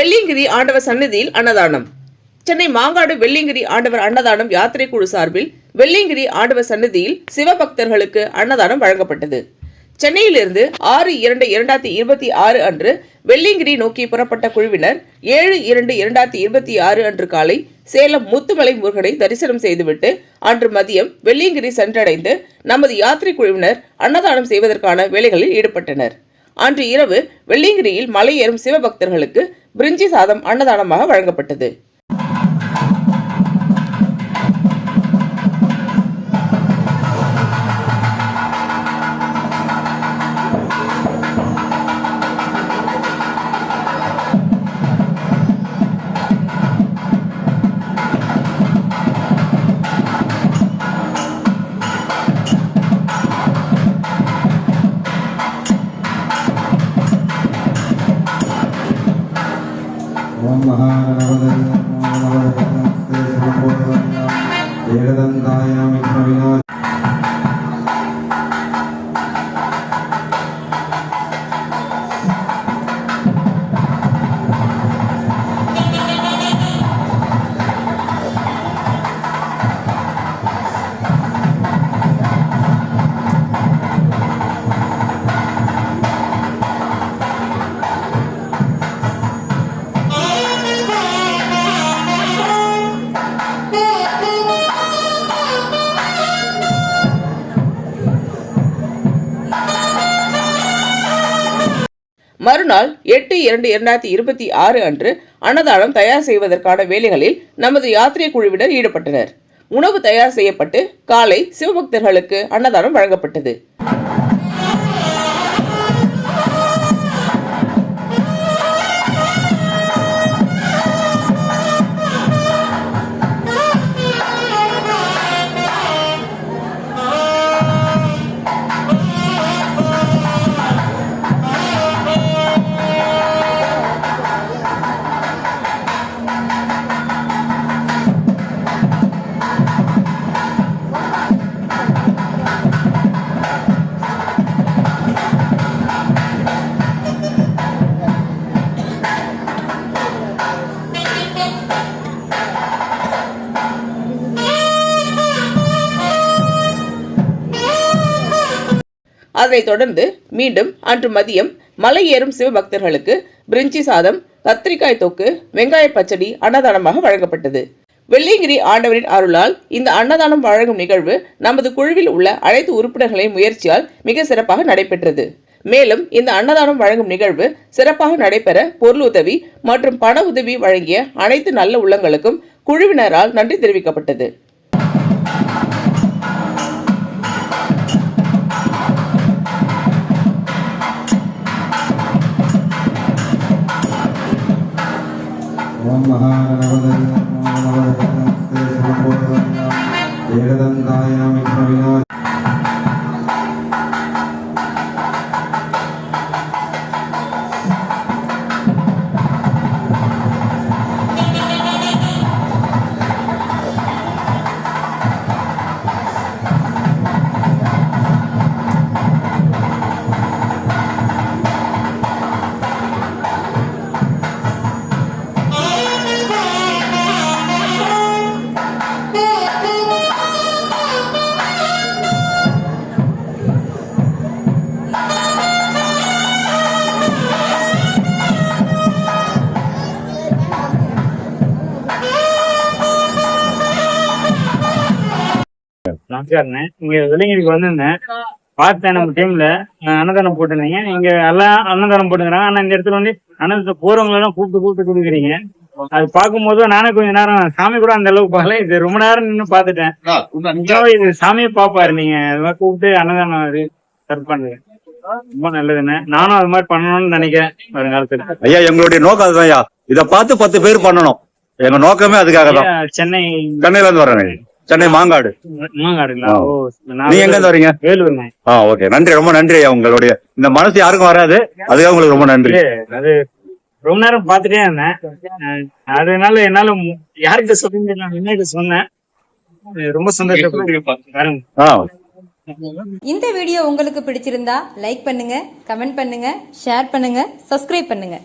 வெள்ளியங்கிரி ஆண்டவர் சன்னதியில் அன்னதானம். சென்னை மாங்காடு வெள்ளியங்கிரி ஆண்டவர் அன்னதானம் யாத்திரை குழு சார்பில் வெள்ளியங்கிரி ஆண்டவர் சன்னதியில் சிவபக்தர்களுக்கு அன்னதானம் வழங்கப்பட்டது. சென்னையிலிருந்து 6/2/2026 அன்று வெள்ளியங்கிரி நோக்கி புறப்பட்ட குழுவினர் 7/2/2026 அன்று காலை சேலம் முத்துமலை முருகனை தரிசனம் செய்துவிட்டு அன்று மதியம் வெள்ளியங்கிரி சென்றடைந்து நமது யாத்திரை குழுவினர் அன்னதானம் செய்வதற்கான வேலைகளில் ஈடுபட்டனர். அன்று இரவு வெள்ளியங்கிரியில் மலை ஏறும் சிவபக்தர்களுக்கு பிரிஞ்சி சாதம் அன்னதானமாக வழங்கப்பட்டது. மறுநாள் 8/2/2026 அன்று அன்னதானம் தயார் செய்வதற்கான வேலைகளில் நமது யாத்திரை குழுவினர் ஈடுபட்டனர். உணவு தயார் செய்யப்பட்டு காலை சிவபக்தர்களுக்கு அன்னதானம் வழங்கப்பட்டது. அதனைத் தொடர்ந்து மீண்டும் அன்று மதியம் மலை ஏறும் சிவபக்தர்களுக்கு பிரிஞ்சி சாதம், கத்திரிக்காய் தொக்கு, வெங்காய பச்சடி அன்னதானமாக வழங்கப்பட்டது. வெள்ளியங்கிரி ஆண்டவரின் அருளால் இந்த அன்னதானம் வழங்கும் நிகழ்வு நமது குழுவில் உள்ள அனைத்து உறுப்பினர்களின் முயற்சியால் மிக சிறப்பாக நடைபெற்றது. மேலும் இந்த அன்னதானம் வழங்கும் நிகழ்வு சிறப்பாக நடைபெற பொருளுதவி மற்றும் பண உதவி வழங்கிய அனைத்து நல்ல உள்ளங்களுக்கும் குழுவினரால் நன்றி தெரிவிக்கப்பட்டது. நமஸ்காரண்ணே, இங்க வெள்ளியங்கிரிக்கு வந்திருந்தேன். பார்த்தேன் நம்ம டீம்ல அன்னதானம் போட்டிருந்தீங்க. நீங்க எல்லாம் அன்னதானம் போட்டுக்கிறாங்க. ஆனா இந்த இடத்துல வந்து அன்னதானத்தை போறவங்க எல்லாம் கூப்பிட்டு கொடுக்குறீங்க. அது பார்க்கும்போது நானே கொஞ்ச நேரம் சாமி கூட அந்த அளவுக்கு பார்க்கல. இது ரொம்ப நேரம் நின்று பார்த்துட்டேன். இது சாமியை பாப்பாரு. நீங்க அது மாதிரி கூப்பிட்டு அன்னதானம் சர்வ் பண்ணுங்க, ரொம்ப நல்லதுண்ணே. நானும் அது மாதிரி பண்ணணும்னு நினைக்கிறேன் வருங்காலத்துல. ஐயா, எங்களுடைய நோக்கம் அதுதான். இதை பார்த்து 10 பேர் பண்ணணும். எங்க நோக்கமே அதுக்காக தான். சென்னையில இருந்து வரேன். சென்னை மாங்காடு. மாங்காடுங்களா? நீங்க எங்க இருந்து வரீங்க? வேலூர்ண்ணே. ஓகே, நன்றி, ரொம்ப நன்றி ஐயா. உங்களுடைய இந்த மனசு யாருக்கும் வராது, அதுக்காக உங்களுக்கு ரொம்ப நன்றி. அது ரொம்ப நேரம் பாத்துட்டே இருந்தேன். அதனால என்னால யாருக்கிட்ட சொல்லுங்க சொன்னேன். ரொம்ப சந்தோஷம். இந்த வீடியோ உங்களுக்கு பிடிச்சிருந்தா லைக் பண்ணுங்க, கமெண்ட் பண்ணுங்க, ஷேர் பண்ணுங்க, சப்ஸ்கிரைப் பண்ணுங்க.